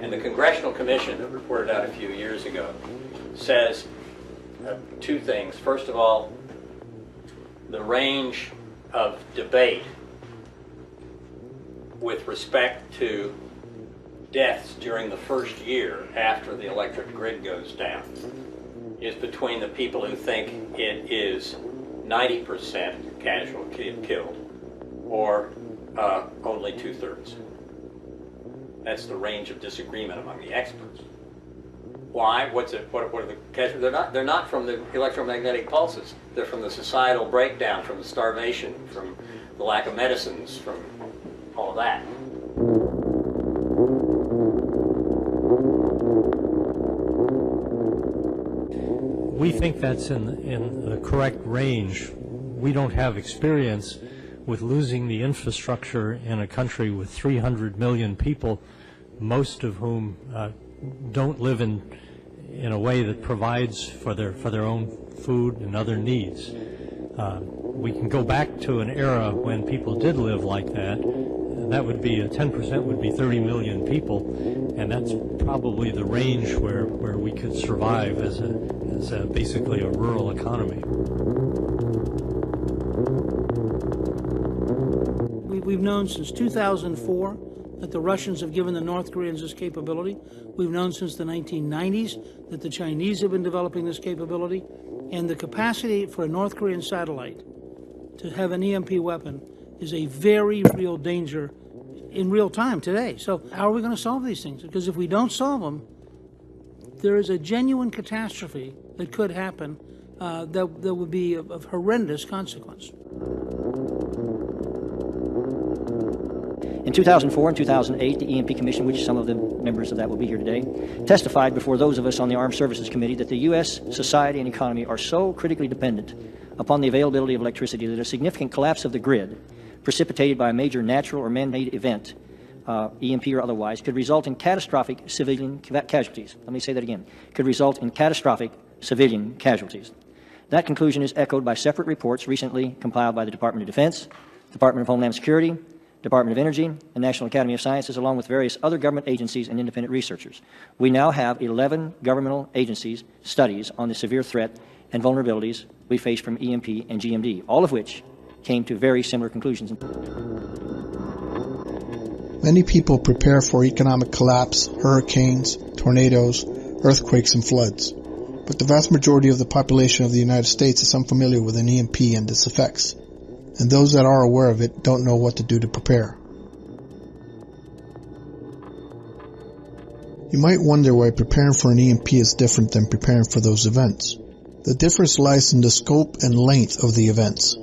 And the Congressional Commission that reported out a few years ago says two things. First of all, the range of debate with respect to deaths during the first year after the electric grid goes down is between the people who think it is 90% casualty killed or only 2/3. That's the range of disagreement among the experts. Why? What are the casualties? They're not from the electromagnetic pulses. They're from the societal breakdown, from the starvation, from the lack of medicines, from all of that. We think that's in the correct range. We don't have experience with losing the infrastructure in a country with 300 million people, most of whom don't live in a way that provides for their own food and other needs. We can go back to an era when people did live like that. That would be 10% would be 30 million people, and that's probably the range where we could survive as basically a rural economy. We've known since 2004 that the Russians have given the North Koreans this capability. We've known since the 1990s that the Chinese have been developing this capability. And the capacity for a North Korean satellite to have an EMP weapon is a very real danger in real time today. So how are we going to solve these things? Because if we don't solve them, there is a genuine catastrophe that could happen that would be of horrendous consequence. In 2004 and 2008, the EMP Commission, which some of the members of that will be here today, testified before those of us on the Armed Services Committee that the U.S. society and economy are so critically dependent upon the availability of electricity that a significant collapse of the grid, precipitated by a major natural or man-made event, EMP or otherwise, could result in catastrophic civilian casualties. Let me say that again. Could result in catastrophic civilian casualties. That conclusion is echoed by separate reports recently compiled by the Department of Defense, Department of Homeland Security, Department of Energy, and National Academy of Sciences, along with various other government agencies and independent researchers. We now have 11 governmental agencies' studies on the severe threat and vulnerabilities we face from EMP and GMD, all of which came to very similar conclusions. Many people prepare for economic collapse, hurricanes, tornadoes, earthquakes, and floods. But the vast majority of the population of the United States is unfamiliar with an EMP and its effects. And those that are aware of it don't know what to do to prepare. You might wonder why preparing for an EMP is different than preparing for those events. The difference lies in the scope and length of the events.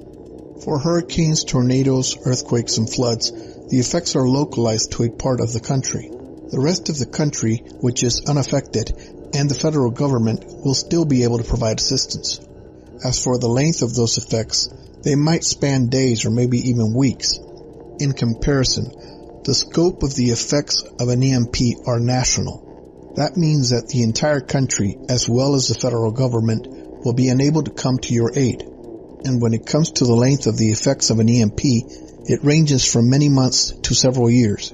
For hurricanes, tornadoes, earthquakes, and floods, the effects are localized to a part of the country. The rest of the country, which is unaffected, and the federal government will still be able to provide assistance. As for the length of those effects, they might span days or maybe even weeks. In comparison, the scope of the effects of an EMP are national. That means that the entire country, as well as the federal government, will be unable to come to your aid. And when it comes to the length of the effects of an EMP, it ranges from many months to several years.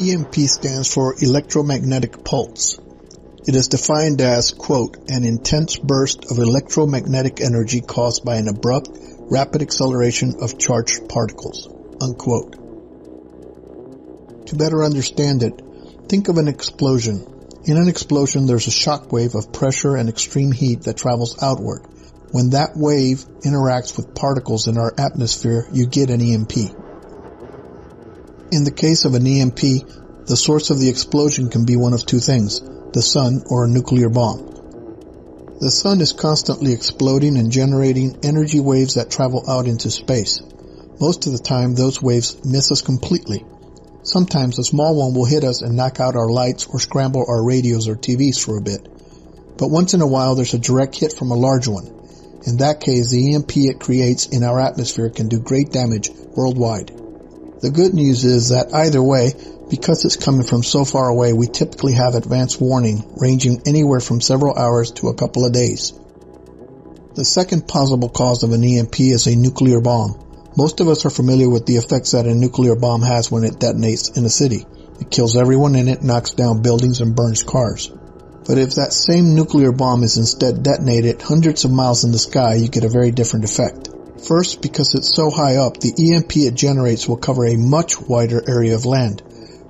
EMP stands for electromagnetic pulse. It is defined as, quote, an intense burst of electromagnetic energy caused by an abrupt, rapid acceleration of charged particles, unquote. To better understand it, think of an explosion. In an explosion, there's a shock wave of pressure and extreme heat that travels outward. When that wave interacts with particles in our atmosphere, you get an EMP. In the case of an EMP, the source of the explosion can be one of two things, the sun or a nuclear bomb. The sun is constantly exploding and generating energy waves that travel out into space. Most of the time, those waves miss us completely. Sometimes a small one will hit us and knock out our lights or scramble our radios or TVs for a bit. But once in a while, there's a direct hit from a large one. In that case, the EMP it creates in our atmosphere can do great damage worldwide. The good news is that either way, because it's coming from so far away, we typically have advance warning ranging anywhere from several hours to a couple of days. The second possible cause of an EMP is a nuclear bomb. Most of us are familiar with the effects that a nuclear bomb has when it detonates in a city. It kills everyone in it, knocks down buildings, and burns cars. But if that same nuclear bomb is instead detonated hundreds of miles in the sky, you get a very different effect. First, because it's so high up, the EMP it generates will cover a much wider area of land.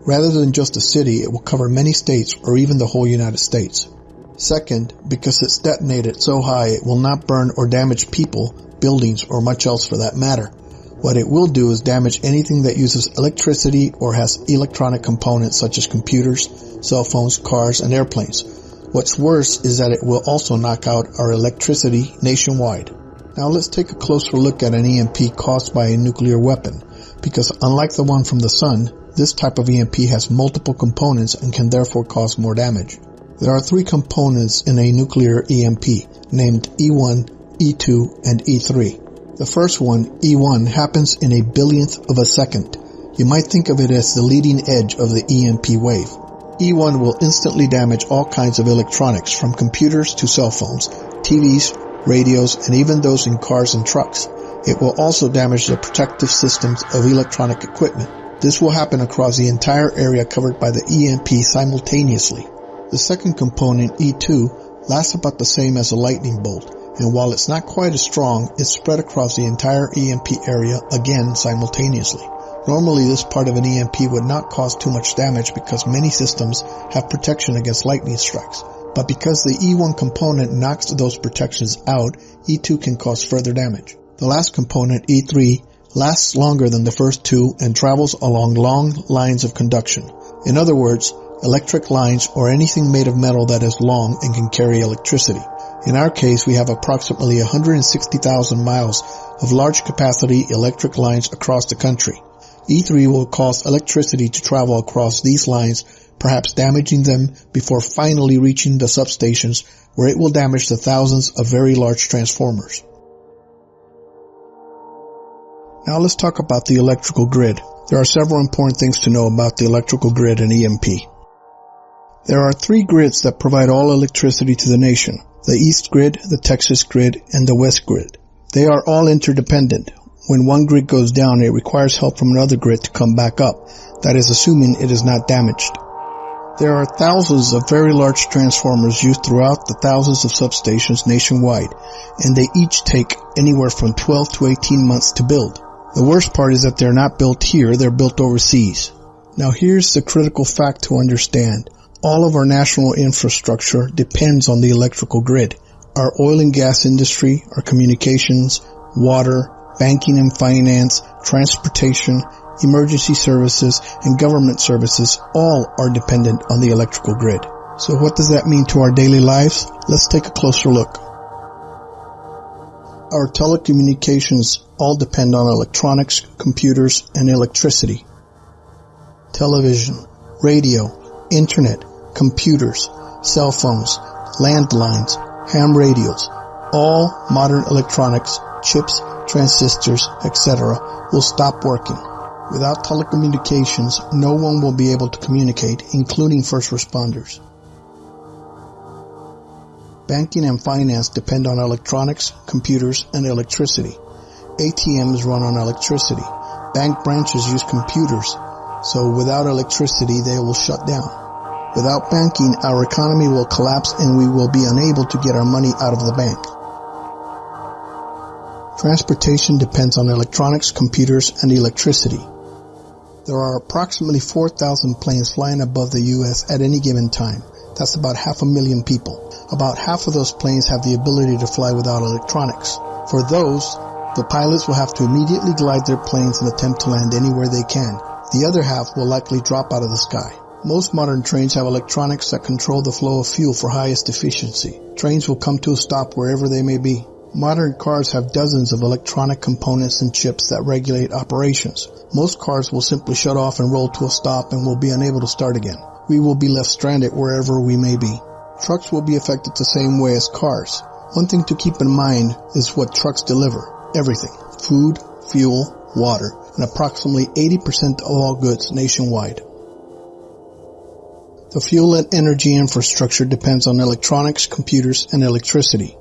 Rather than just a city, it will cover many states or even the whole United States. Second, because it's detonated so high, it will not burn or damage people, buildings, or much else for that matter. What it will do is damage anything that uses electricity or has electronic components such as computers, cell phones, cars, and airplanes. What's worse is that it will also knock out our electricity nationwide. Now let's take a closer look at an EMP caused by a nuclear weapon, because unlike the one from the sun, this type of EMP has multiple components and can therefore cause more damage. There are three components in a nuclear EMP, named E1, E2, and E3. The first one, E1, happens in a billionth of a second. You might think of it as the leading edge of the EMP wave. E1 will instantly damage all kinds of electronics, from computers to cell phones, TVs, radios, and even those in cars and trucks. It will also damage the protective systems of electronic equipment. This will happen across the entire area covered by the EMP simultaneously. The second component, E2, lasts about the same as a lightning bolt, and while it's not quite as strong, it's spread across the entire EMP area again simultaneously. Normally, this part of an EMP would not cause too much damage because many systems have protection against lightning strikes. But because the E1 component knocks those protections out, E2 can cause further damage. The last component, E3, lasts longer than the first two and travels along long lines of conduction. In other words, electric lines or anything made of metal that is long and can carry electricity. In our case, we have approximately 160,000 miles of large capacity electric lines across the country. E3 will cause electricity to travel across these lines, perhaps damaging them before finally reaching the substations, where it will damage the thousands of very large transformers. Now let's talk about the electrical grid. There are several important things to know about the electrical grid and EMP. There are three grids that provide all electricity to the nation: the East Grid, the Texas Grid, and the West Grid. They are all interdependent. When one grid goes down, it requires help from another grid to come back up. That is assuming it is not damaged. There are thousands of very large transformers used throughout the thousands of substations nationwide, and they each take anywhere from 12 to 18 months to build. The worst part is that they're not built here, they're built overseas. Now here's the critical fact to understand. All of our national infrastructure depends on the electrical grid. Our oil and gas industry, our communications, water, banking and finance, transportation, emergency services, and government services all are dependent on the electrical grid. So what does that mean to our daily lives? Let's take a closer look. Our telecommunications all depend on electronics, computers, and electricity. Television, radio, internet, computers, cell phones, landlines, ham radios, all modern electronics, chips, transistors, etc. will stop working. Without telecommunications, no one will be able to communicate, including first responders. Banking and finance depend on electronics, computers, and electricity. ATMs run on electricity. Bank branches use computers, so without electricity, they will shut down. Without banking, our economy will collapse and we will be unable to get our money out of the bank. Transportation depends on electronics, computers, and electricity. There are approximately 4,000 planes flying above the U.S. at any given time. That's about 500,000 people. About half of those planes have the ability to fly without electronics. For those, the pilots will have to immediately glide their planes and attempt to land anywhere they can. The other half will likely drop out of the sky. Most modern trains have electronics that control the flow of fuel for highest efficiency. Trains will come to a stop wherever they may be. Modern cars have dozens of electronic components and chips that regulate operations. Most cars will simply shut off and roll to a stop and will be unable to start again. We will be left stranded wherever we may be. Trucks will be affected the same way as cars. One thing to keep in mind is what trucks deliver. Everything. Food, fuel, water, and approximately 80% of all goods nationwide. The fuel and energy infrastructure depends on electronics, computers, and electricity.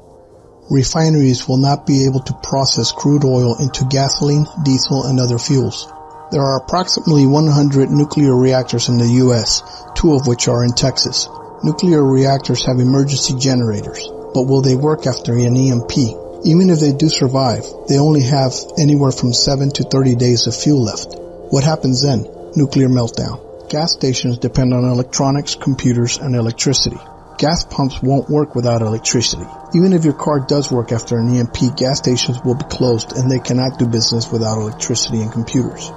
Refineries will not be able to process crude oil into gasoline, diesel, and other fuels. There are approximately 100 nuclear reactors in the U.S., 2 of which are in Texas. Nuclear reactors have emergency generators, but will they work after an EMP? Even if they do survive, they only have anywhere from 7 to 30 days of fuel left. What happens then? Nuclear meltdown. Gas stations depend on electronics, computers, and electricity. Gas pumps won't work without electricity. Even if your car does work after an EMP, gas stations will be closed and they cannot do business without electricity and computers.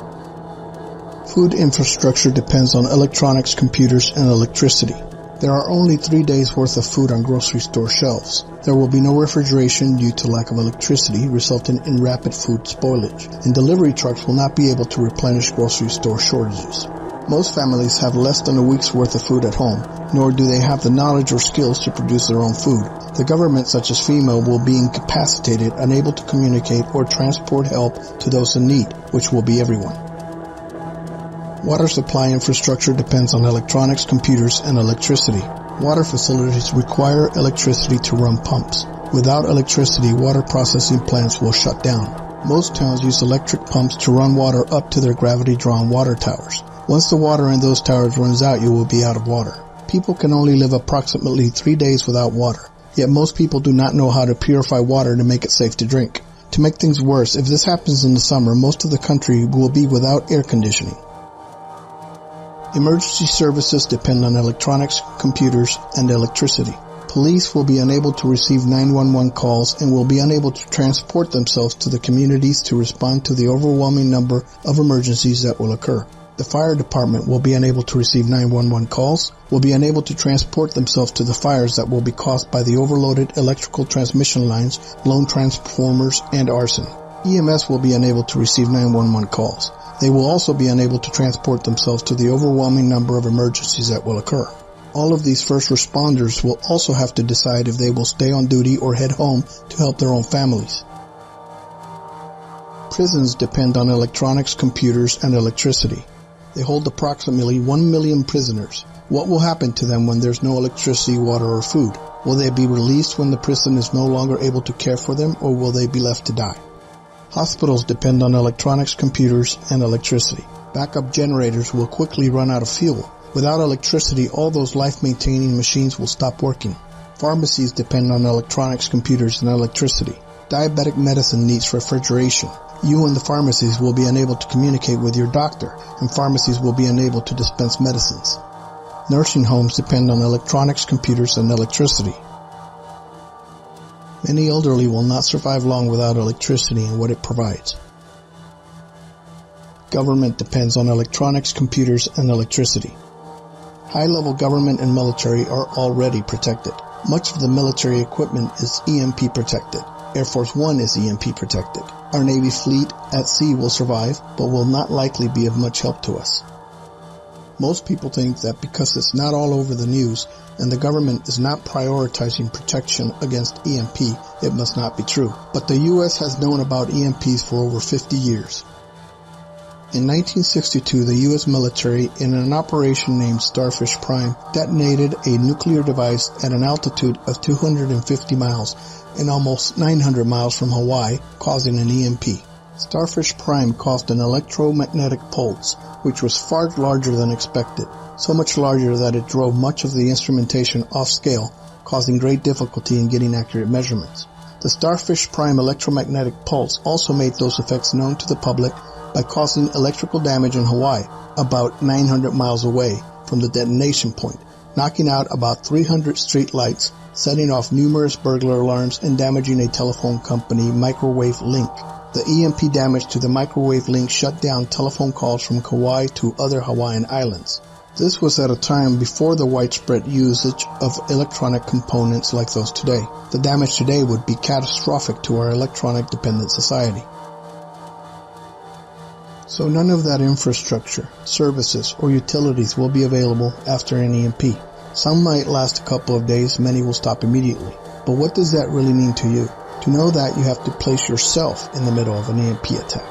Food infrastructure depends on electronics, computers, and electricity. There are only 3 days worth of food on grocery store shelves. There will be no refrigeration due to lack of electricity, resulting in rapid food spoilage, and delivery trucks will not be able to replenish grocery store shortages. Most families have less than a week's worth of food at home, nor do they have the knowledge or skills to produce their own food. The government, such as FEMA, will be incapacitated, unable to communicate or transport help to those in need, which will be everyone. Water supply infrastructure depends on electronics, computers, and electricity. Water facilities require electricity to run pumps. Without electricity, water processing plants will shut down. Most towns use electric pumps to run water up to their gravity-drawn water towers. Once the water in those towers runs out, you will be out of water. People can only live approximately 3 days without water, yet most people do not know how to purify water to make it safe to drink. To make things worse, if this happens in the summer, most of the country will be without air conditioning. Emergency services depend on electronics, computers, and electricity. Police will be unable to receive 911 calls and will be unable to transport themselves to the communities to respond to the overwhelming number of emergencies that will occur. The fire department will be unable to receive 911 calls, will be unable to transport themselves to the fires that will be caused by the overloaded electrical transmission lines, blown transformers, and arson. EMS will be unable to receive 911 calls. They will also be unable to transport themselves to the overwhelming number of emergencies that will occur. All of these first responders will also have to decide if they will stay on duty or head home to help their own families. Prisons depend on electronics, computers, and electricity. They hold approximately 1 million prisoners. What will happen to them when there's no electricity, water, or food? Will they be released when the prison is no longer able to care for them, or will they be left to die? Hospitals depend on electronics, computers, and electricity. Backup generators will quickly run out of fuel. Without electricity, all those life-maintaining machines will stop working. Pharmacies depend on electronics, computers, and electricity. Diabetic medicine needs refrigeration. You and the pharmacies will be unable to communicate with your doctor, and pharmacies will be unable to dispense medicines. Nursing homes depend on electronics, computers, and electricity. Many elderly will not survive long without electricity and what it provides. Government depends on electronics, computers, and electricity. High-level government and military are already protected. Much of the military equipment is EMP protected. Air Force One is EMP protected. Our Navy fleet at sea will survive, but will not likely be of much help to us. Most people think that because it's not all over the news and the government is not prioritizing protection against EMP, it must not be true. But the U.S. has known about EMPs for over 50 years. In 1962, the U.S. military, in an operation named Starfish Prime, detonated a nuclear device at an altitude of 250 miles and almost 900 miles from Hawaii, causing an EMP. Starfish Prime caused an electromagnetic pulse, which was far larger than expected, so much larger that it drove much of the instrumentation off scale, causing great difficulty in getting accurate measurements. The Starfish Prime electromagnetic pulse also made those effects known to the public by causing electrical damage in Hawaii, about 900 miles away from the detonation point, knocking out about 300 street lights, setting off numerous burglar alarms, and damaging a telephone company microwave link. The EMP damage to the microwave link shut down telephone calls from Kauai to other Hawaiian islands. This was at a time before the widespread usage of electronic components like those today. The damage today would be catastrophic to our electronic-dependent society. So none of that infrastructure, services, or utilities will be available after an EMP. Some might last a couple of days, many will stop immediately. But what does that really mean to you? To know that, you have to place yourself in the middle of an EMP attack.